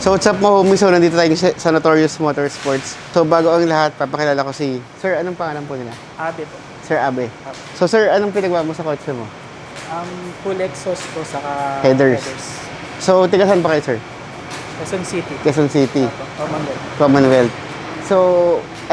So what's up mga homies? So nandito tayo sa Notorious Motorsports. So bago ang lahat, papakilala ko si Sir, anong pangalan po nila? Abe po. Sir Abe. So sir, anong pinagawa mo sa kotse mo? Full exhaust po saka Headers. So tiga saan pa kayo sir? Quezon City. Quezon City. Commonwealth. Commonwealth. So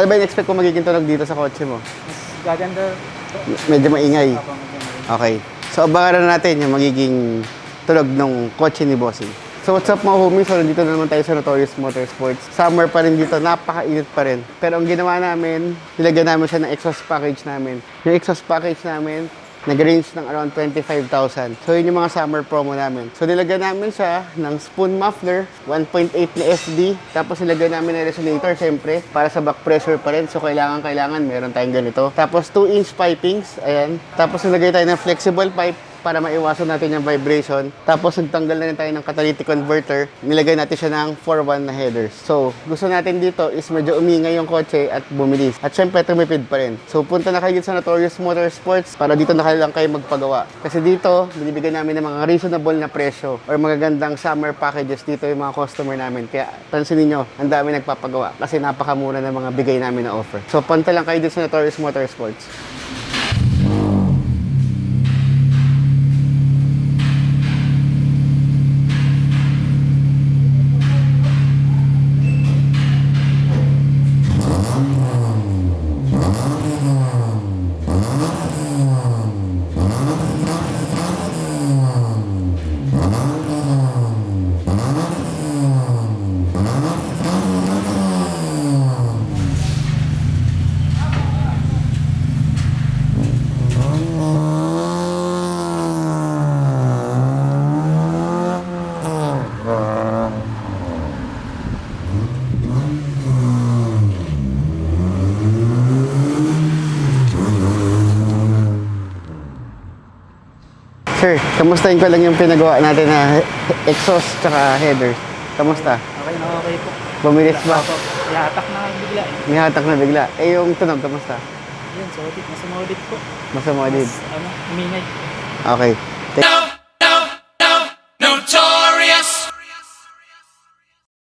ano ba yung expect ko magiging tunog dito sa kotse mo? Mas gaganda po. Medyo maingay. Habang maganda. Okay. So abangan na natin yung magiging tunog ng kotse ni Bossing. So what's up mga homies? So nandito na naman tayo sa Notorious Motorsports. Summer pa rin dito, napakainit pa rin. Pero ang ginawa namin, nilagyan namin siya ng exhaust package namin. Yung exhaust package namin, nag-range ng around 25,000. So yun yung mga summer promo namin. So nilagyan namin siya ng spoon muffler, 1.8 na SD. Tapos nilagyan namin ng resonator, syempre, para sa back pressure pa rin. So kailangan meron tayong ganito. Tapos 2-inch pipings, ayan. Tapos nilagay tayo ng flexible pipe para maiwasan natin yung vibration. Tapos nagtanggal na rin tayo ng catalytic converter. Nilagay natin siya ng 4-1 na headers. So, gusto natin dito is medyo umingay yung kotse at bumilis. At syempre, tumipid pa rin. So, punta na kayo sa Notorious Motorsports para dito na lang kayo magpagawa. Kasi dito, binibigyan namin ng mga reasonable na presyo or magagandang summer packages dito yung mga customer namin. Kaya, pansinin nyo, ang dami nagpapagawa kasi napakamura ng mga bigay namin na offer. So, punta lang kayo dito sa Notorious Motorsports. Sir, kamustahin ko lang yung pinagawa natin na exhaust tsaka headers. Kamusta? Okay na okay po. Bumilis ba? Opo. Ihatak na bigla. May hatak na bigla. Eh, yung tunog, kamusta? Yun, solid. Mas solid po. Masama din. Mas, umingay. Okay.